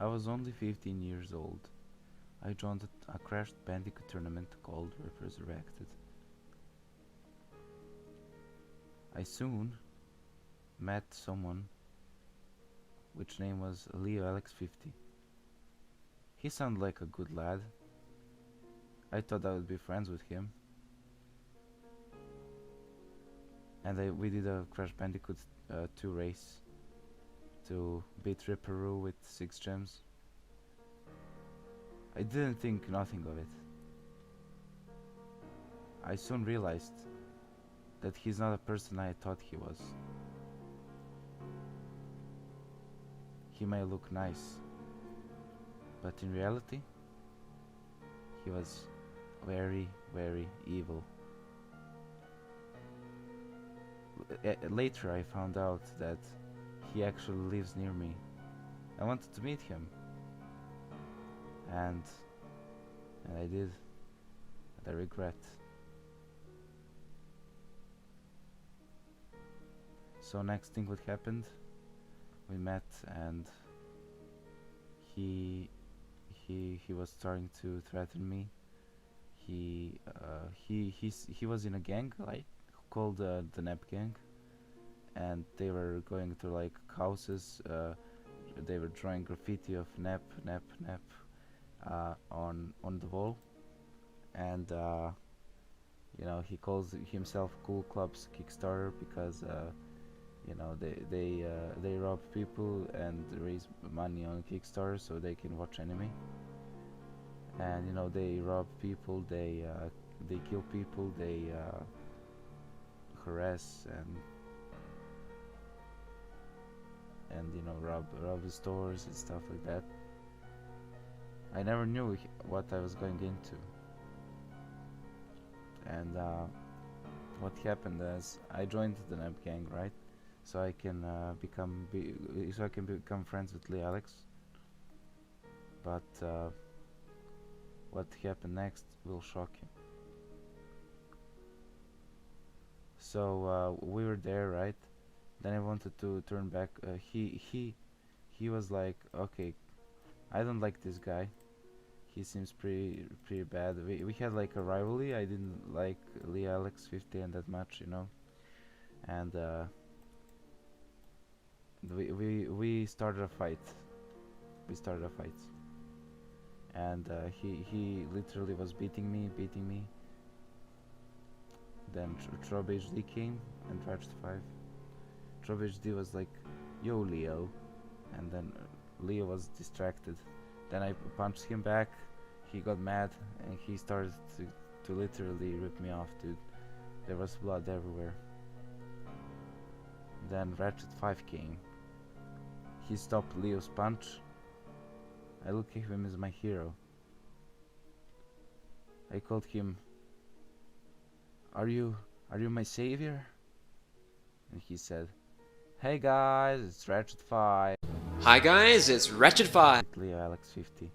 I was only 15 years old. I joined a Crash Bandicoot tournament called Resurrected. I soon met someone which name was Leo Alex 50. He sounded like a good lad. I thought I would be friends with him, and we did a Crash Bandicoot 2 race to beat Ripperoo with 6 gems. I didn't think nothing of it. I soon realized that he's not a person I thought he was. He may look nice, but in reality, he was very, very evil. Later I found out that he actually lives near me. I wanted to meet him, and I did, and I regret. So next thing what happened, we met, and he was starting to threaten me. He was in a gang like called the Nep Gang, and they were going to like houses. They were drawing graffiti of Nep on the wall, and he calls himself Cool Clubs Kickstarter because they rob people and raise money on Kickstarter so they can watch anime. And they rob people, they kill people, they harass and rob the stores and stuff like that. I never knew what I was going into. And what happened is I joined the Nep Gang, right? So I can become friends with Lee Alex. But what happened next will shock you. So we were there, right? Then I wanted to turn back. He was like, okay, I don't like this guy. He seems pretty bad. We had like a rivalry. I didn't like Lee Alex 15 that much, and we started a fight. And he literally was beating me. Then Trob HD came and Ratchet 5. Trob HD was like, yo Leo, and then Leo was distracted. Then I punched him back. He got mad and he started to literally rip me off, dude. There was blood everywhere. Then Ratchet 5 came. He stopped Leo's punch. I look at him as my hero. I called him, Are you my savior? And he said, hey guys, it's Ratchet 5. Hi guys, it's Ratchet 5. Leo Alex 50.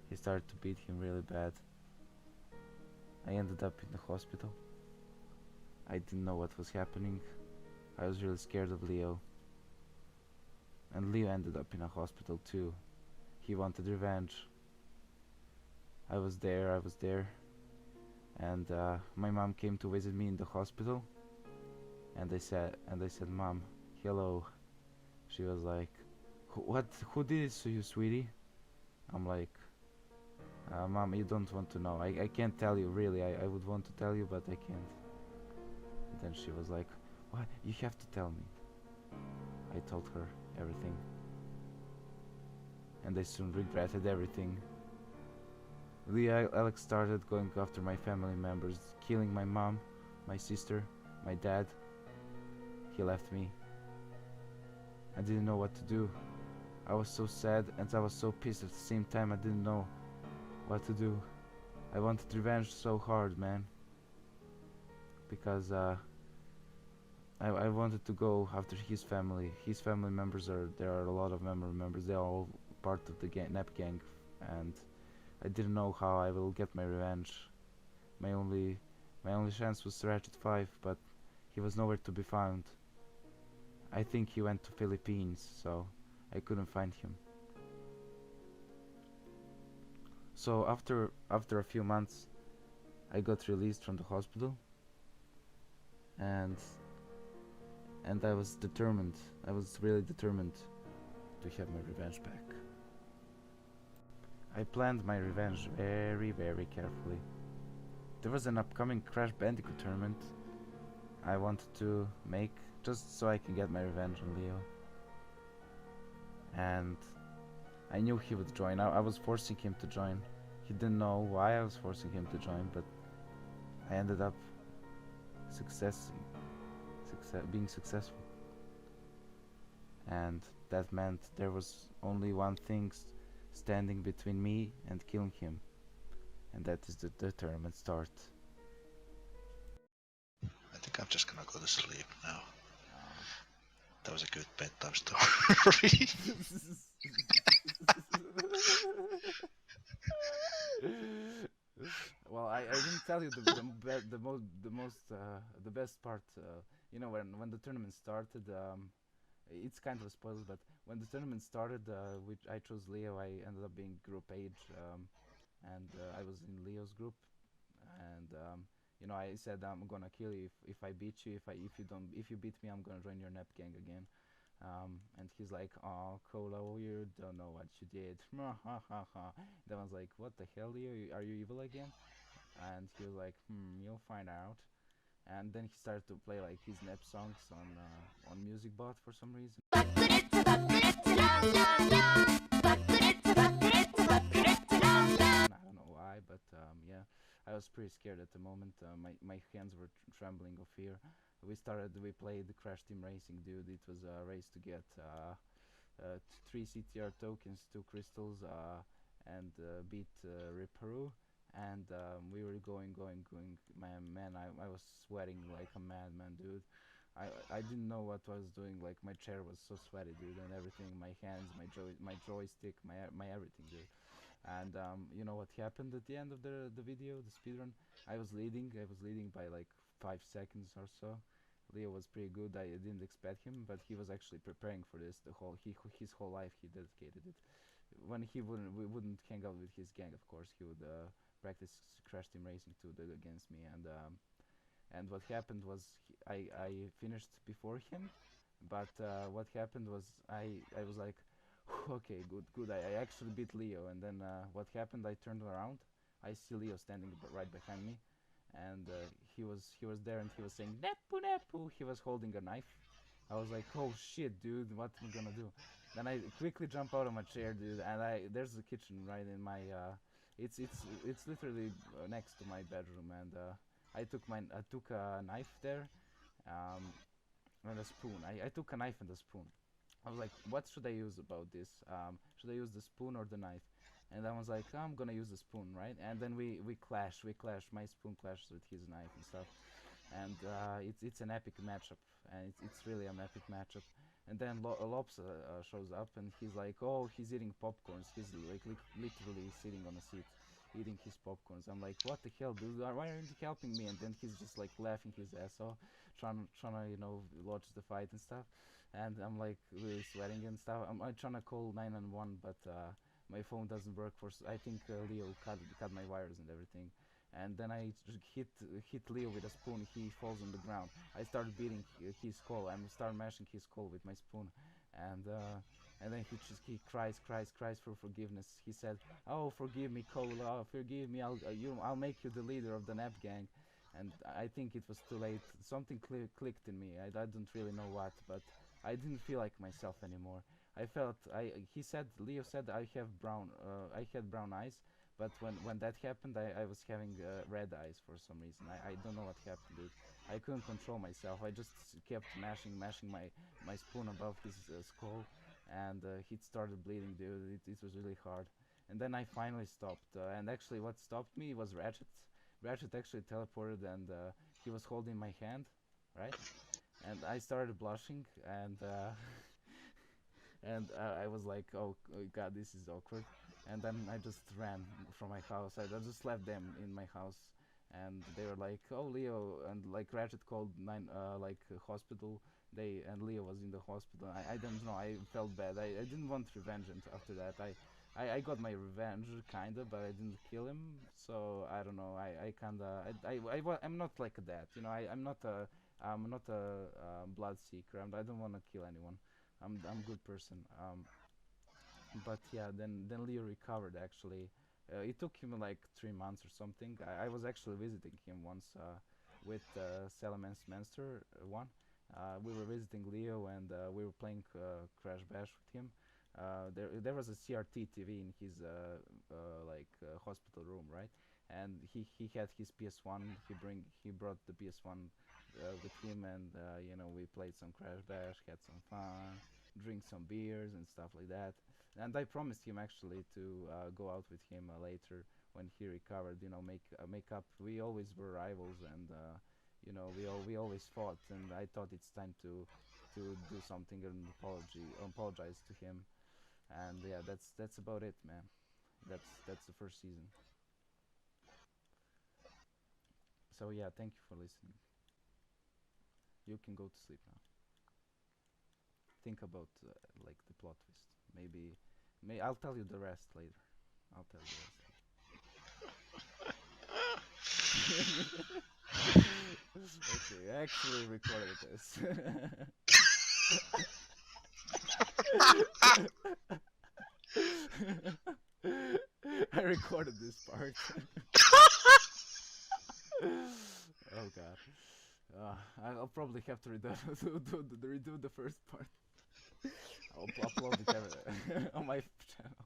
He started to beat him really bad. I ended up in the hospital. I didn't know what was happening. I was really scared of Leo. And Leo ended up in a hospital too. He wanted revenge. I was there. And my mom came to visit me in the hospital. And I said, Mom, hello. She was like, who did this to you, sweetie? I'm like, Mom, you don't want to know. I can't tell you, really. I would want to tell you, but I can't. And then she was like, what? You have to tell me. I told her everything. And I soon regretted everything. Alex started going after my family members, killing my mom, my sister, my dad. He left me. I didn't know what to do. I was so sad and I was so pissed at the same time. I didn't know what to do. I wanted revenge so hard, man. Because I wanted to go after his family. His family members there are a lot of family members. They are all part of the Nep Gang, and I didn't know how I will get my revenge. My only chance was Ratchet 5, but he was nowhere to be found. I think he went to Philippines, so I couldn't find him. So after a few months, I got released from the hospital, and I was determined. I was really determined to have my revenge back. I planned my revenge very, very carefully. There was an upcoming Crash Bandicoot tournament I wanted to make just so I can get my revenge on Leo. And I knew he would join. I was forcing him to join. He didn't know why I was forcing him to join, but I ended up being successful. And that meant there was only one thing standing between me and killing him, and that is the tournament start. I think I'm just gonna go to sleep now. That was a good bedtime story. Well, I didn't tell you the best part. You know, when the tournament started, it's kind of a spoiler, but when the tournament started, which I chose Leo, I ended up being group H, and I was in Leo's group, and you know, I said I'm gonna kill you if I beat you. If you beat me, I'm gonna join your Nep gang again. And he's like, "Oh, Kolo, you don't know what you did." Then I was like, "What the hell, Leo? Are you evil again?" And he was like, "You'll find out." And then he started to play like his Nep songs on MusicBot for some reason. I don't know why, but yeah, I was pretty scared at the moment. My hands were trembling of fear. We played the Crash Team Racing, dude. It was a race to get 3 CTR tokens, 2 crystals, and beat Riparu. And we were going. Man, I was sweating like a madman, dude. I didn't know what I was doing. Like my chair was so sweaty, dude, and everything. My hands, my joystick, my everything, dude. And you know what happened at the end of the video, the speedrun? I was leading by like 5 seconds or so. Leo was pretty good. I didn't expect him, but he was actually preparing for this. His whole life he dedicated it. When we wouldn't hang out with his gang, of course, he would practice Crash Team Racing 2 against me. And what happened was I finished before him, but what happened was I was like, okay, good. I actually beat Leo, and then what happened? I turned around. I see Leo standing right behind me, and he was there, and he was saying Nepu Nepu. He was holding a knife. I was like, oh shit, dude, what am I gonna do? Then I quickly jump out of my chair, dude, and there's a kitchen right in my it's literally next to my bedroom, and I took a knife there, um, and a spoon. I took a knife and a spoon. I was like, what should I use about this? Should I use the spoon or the knife? And I was like, oh, I'm gonna use the spoon, right? And then we clash. My spoon clashes with his knife and stuff. And it's an epic matchup, and it's really an epic matchup. And then Lops shows up, and he's like, oh, he's eating popcorns. He's like literally sitting on a seat, eating his popcorns. I'm like, what the hell, dude? Why aren't you helping me? And then he's just like laughing his ass off, trying to watch the fight and stuff. And I'm like really sweating and stuff. I'm trying to call 911, but my phone doesn't work. I think Leo cut my wires and everything. And then I hit Leo with a spoon. He falls on the ground. I started beating his skull. I start mashing his skull with my spoon, and then he cries for forgiveness. He said, "Oh, forgive me, Cole. Oh, forgive me. I'll make you the leader of the Nap gang." And I think it was too late. Something clicked in me. I don't really know what, but I didn't feel like myself anymore. I felt Leo said I had brown eyes, but when that happened, I was having red eyes for some reason. I don't know what happened, dude. I couldn't control myself. I just kept mashing my spoon above his skull, and he started bleeding, dude. It was really hard. And then I finally stopped. And actually, what stopped me was Ratchet. Ratchet actually teleported, and he was holding my hand, right? And I started blushing, and I was like, oh god, this is awkward. And then I just ran from my house. I just left them in my house, and they were like, oh, Leo, and like Ratchet called hospital. And Leo was in the hospital. I don't know. I felt bad. I didn't want revenge after that. I got my revenge, kinda, but I didn't kill him. So I don't know. I kinda I'm not like that. You know, I'm not a blood seeker. I don't want to kill anyone. I'm good person. But yeah, then Leo recovered actually. It took him like 3 months or something. I was actually visiting him once with Salamence Monster one. We were visiting Leo and we were playing Crash Bash with him. There was a CRT TV in his hospital room, right? And he had his PS1. He brought the PS1 with him, and you know, we played some Crash Bash, had some fun, drink some beers and stuff like that. And I promised him actually to go out with him later when he recovered. You know, make up. We always were rivals, and you know, we always fought. And I thought it's time to do something and apologize to him. And yeah, that's about it, man. That's the first season. So yeah, thank you for listening. You can go to sleep now. Think about like the plot twist. May I'll tell you the rest later. I'll tell you the rest later. Okay, I actually recorded this. I recorded this part. Oh god. I'll probably have to redo the first part. I'll upload it on my channel.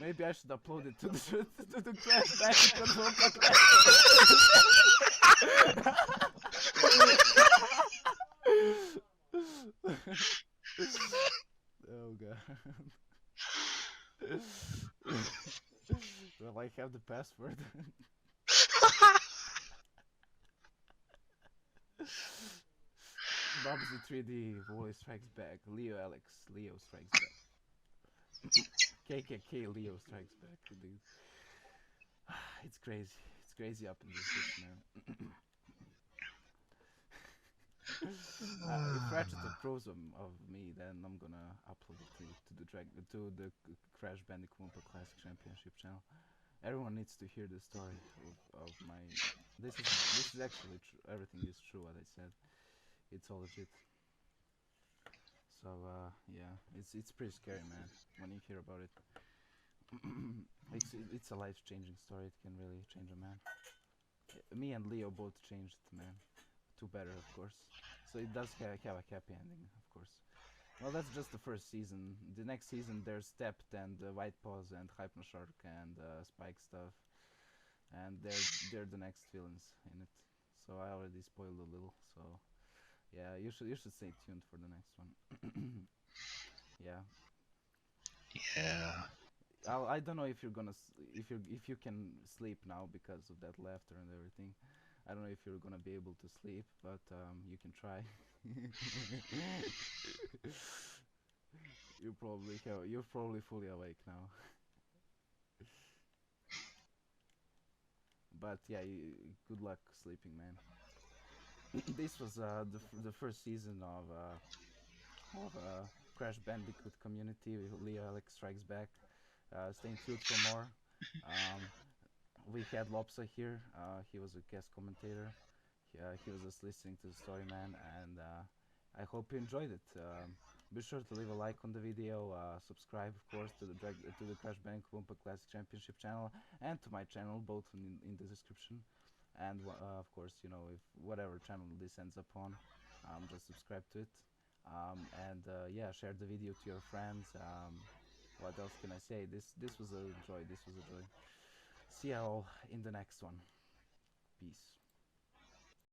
Maybe I should upload it to the Crash Bandicoot podcast. Oh god. Well, I have the password. Bobsy 3D, Wally Strikes Back, Leo Alex, Leo Strikes Back. KKK, Leo Strikes Back, dude. It's crazy. It's crazy up in this bitch, man. If Ratchet approves of me, then I'm gonna upload it to the Crash Bandicoot Wumpa Classic Championship channel. Everyone needs to hear the story of my. This is actually true. Everything is true. What I said. It's all legit. So yeah, it's pretty scary, man, when you hear about it. It's a life-changing story. It can really change a man. Me and Leo both changed, man, to better, of course. So it does have a happy ending, of course. Well, that's just the first season. The next season there's Stepped and White Paws and Hypnoshark and Spike stuff, and they're the next villains in it. So I already spoiled a little. So yeah, you should stay tuned for the next one. Yeah. Yeah. I don't know if you're gonna if you can sleep now because of that laughter and everything. I don't know if you're gonna be able to sleep, but you can try. You're probably fully awake now. But yeah, good luck sleeping, man. This was the first season of Crash Bandicoot community. Leo Alex Strikes Back. Stay tuned for more. Um, we had Lopsa here. He was a guest commentator. He was just listening to the story, man, and I hope you enjoyed it. Be sure to leave a like on the video, subscribe, of course, to the Crash Bandicoot Wumpa Classic Championship channel and to my channel, both in the description. And of course, you know, if whatever channel this ends up on, just subscribe to it. And yeah, share the video to your friends. What else can I say? This was a joy. This was a joy. See you all in the next one. Peace.